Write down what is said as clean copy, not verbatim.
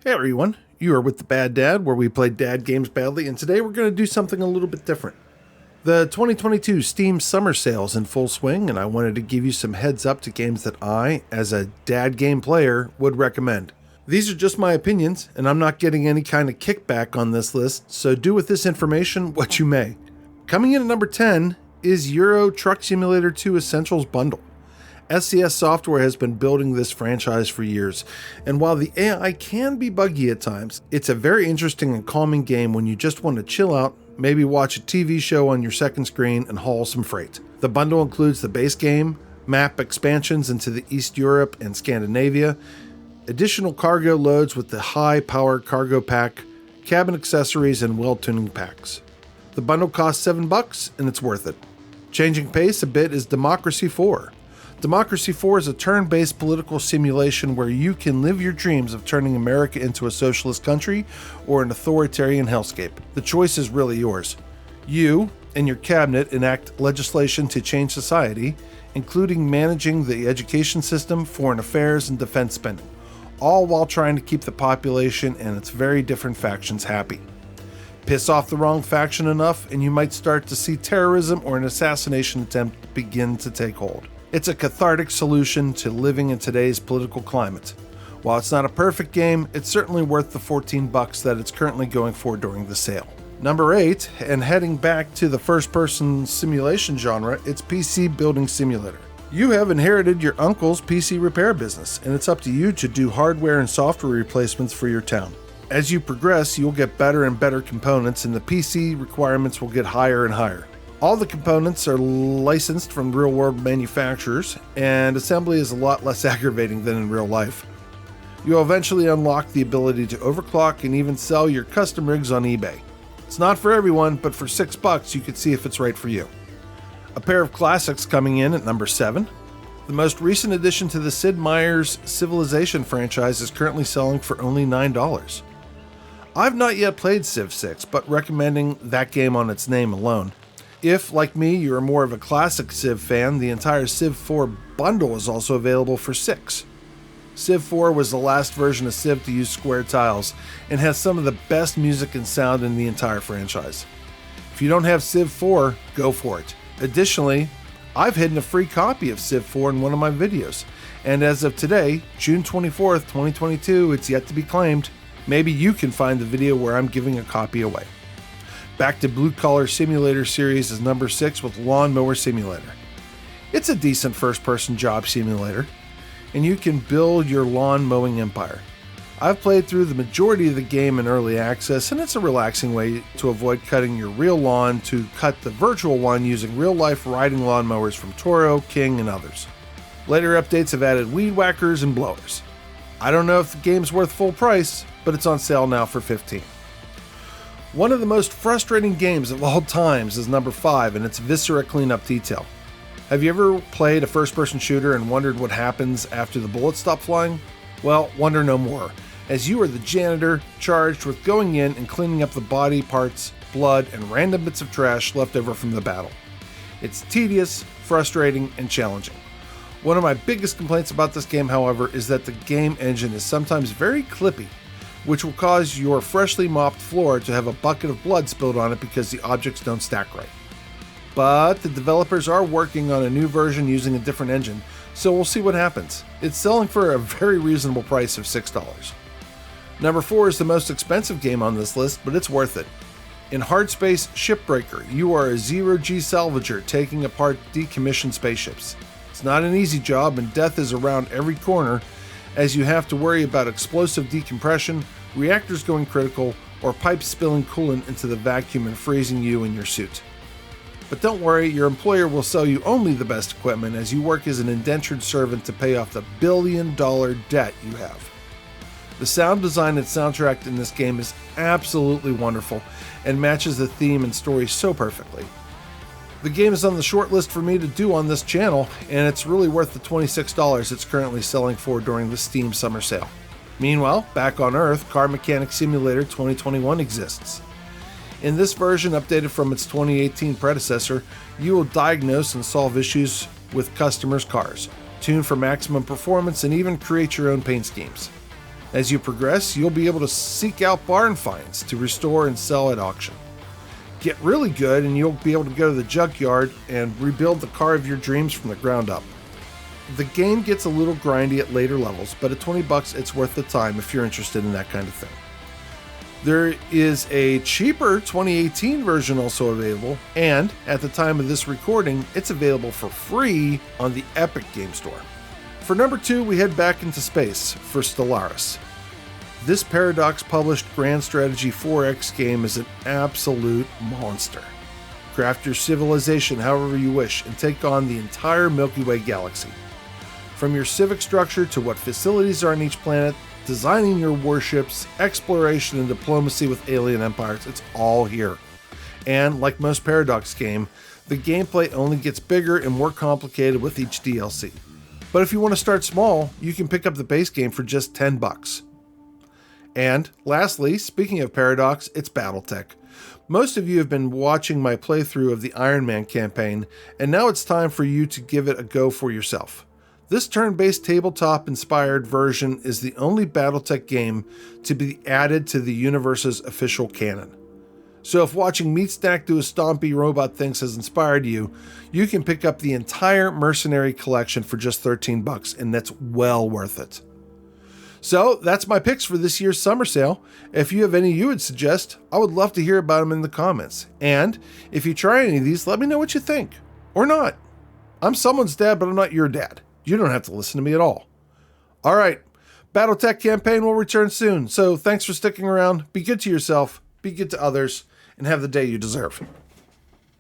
Hey everyone, you are with the Bad Dad, where we play dad games badly, and today we're going to do something a little bit different. The 2022 Steam Summer Sale is in full swing, and I wanted to give you some heads up to games that I, as a dad game player, would recommend. These are just my opinions, and I'm not getting any kind of kickback on this list, so do with this information what you may. Coming in at number 10 is Euro Truck Simulator 2 Essentials Bundle. SCS Software has been building this franchise for years, and while the AI can be buggy at times, it's a very interesting and calming game when you just want to chill out, maybe watch a TV show on your second screen and haul some freight. The bundle includes the base game, map expansions into the East Europe and Scandinavia, additional cargo loads with the high-powered cargo pack, cabin accessories, and well-tuning packs. The bundle costs $7, and it's worth it. Changing pace a bit is Democracy 4. Democracy 4 is a turn-based political simulation where you can live your dreams of turning America into a socialist country or an authoritarian hellscape. The choice is really yours. You and your cabinet enact legislation to change society, including managing the education system, foreign affairs, and defense spending, all while trying to keep the population and its very different factions happy. Piss off the wrong faction enough, and you might start to see terrorism or an assassination attempt begin to take hold. It's a cathartic solution to living in today's political climate. While it's not a perfect game, it's certainly worth the $14 that it's currently going for during the sale. Number 8, and heading back to the first-person simulation genre, it's PC Building Simulator. You have inherited your uncle's PC repair business, and it's up to you to do hardware and software replacements for your town. As you progress, you'll get better and better components, and the PC requirements will get higher and higher. All the components are licensed from real-world manufacturers, and assembly is a lot less aggravating than in real life. You'll eventually unlock the ability to overclock and even sell your custom rigs on eBay. It's not for everyone, but for $6 you could see if it's right for you. A pair of classics coming in at number 7. The most recent addition to the Sid Meier's Civilization franchise is currently selling for only $9. I've not yet played Civ 6, but recommending that game on its name alone. If, like me, you're more of a classic Civ fan, the entire Civ 4 bundle is also available for $6. Civ 4 was the last version of Civ to use square tiles, and has some of the best music and sound in the entire franchise. If you don't have Civ 4, go for it. Additionally, I've hidden a free copy of Civ 4 in one of my videos, and as of today, June 24th, 2022, it's yet to be claimed. Maybe you can find the video where I'm giving a copy away. Back to Blue Collar Simulator series is number 6 with Lawnmower Simulator. It's a decent first-person job simulator, and you can build your lawn mowing empire. I've played through the majority of the game in early access, and it's a relaxing way to avoid cutting your real lawn to cut the virtual one using real-life riding lawnmowers from Toro, King, and others. Later updates have added weed whackers and blowers. I don't know if the game's worth full price, but it's on sale now for $15. One of the most frustrating games of all times is number 5, and it's Viscera Cleanup Detail. Have you ever played a first-person shooter and wondered what happens after the bullets stop flying? Well, wonder no more, as you are the janitor charged with going in and cleaning up the body parts, blood, and random bits of trash left over from the battle. It's tedious, frustrating, and challenging. One of my biggest complaints about this game, however, is that the game engine is sometimes very clippy, which will cause your freshly mopped floor to have a bucket of blood spilled on it because the objects don't stack right. But the developers are working on a new version using a different engine, so we'll see what happens. It's selling for a very reasonable price of $6. Number 4 is the most expensive game on this list, but it's worth it. In Hardspace Shipbreaker, you are a zero-G salvager taking apart decommissioned spaceships. It's not an easy job, and death is around every corner, as you have to worry about explosive decompression, reactors going critical, or pipes spilling coolant into the vacuum and freezing you in your suit. But don't worry, your employer will sell you only the best equipment as you work as an indentured servant to pay off the billion-dollar debt you have. The sound design and soundtrack in this game is absolutely wonderful and matches the theme and story so perfectly. The game is on the short list for me to do on this channel, and it's really worth the $26 it's currently selling for during the Steam Summer Sale. Meanwhile, back on Earth, Car Mechanic Simulator 2021 exists. In this version, updated from its 2018 predecessor, you will diagnose and solve issues with customers' cars, tune for maximum performance, and even create your own paint schemes. As you progress, you'll be able to seek out barn finds to restore and sell at auction. Get really good and you'll be able to go to the junkyard and rebuild the car of your dreams from the ground up. The game gets a little grindy at later levels, but at $20 it's worth the time if you're interested in that kind of thing. There is a cheaper 2018 version also available, and at the time of this recording, it's available for free on the Epic Game Store. For number 2, we head back into space for Stellaris. This Paradox-published Grand Strategy 4X game is an absolute monster. Craft your civilization however you wish and take on the entire Milky Way galaxy. From your civic structure to what facilities are on each planet, designing your warships, exploration and diplomacy with alien empires, it's all here. And like most Paradox game, the gameplay only gets bigger and more complicated with each DLC. But if you want to start small, you can pick up the base game for just $10. And lastly, speaking of Paradox, it's Battletech. Most of you have been watching my playthrough of the Iron Man campaign, and now it's time for you to give it a go for yourself. This turn-based tabletop-inspired version is the only Battletech game to be added to the universe's official canon. So if watching Meatstack do a stompy robot things has inspired you, you can pick up the entire Mercenary collection for just $13, and that's well worth it. So that's my picks for this year's summer sale. If you have any you would suggest, I would love to hear about them in the comments. And if you try any of these, let me know what you think. Or not. I'm someone's dad, but I'm not your dad. You don't have to listen to me at all. All right, Battletech campaign will return soon, so thanks for sticking around. Be good to yourself, be good to others, and have the day you deserve.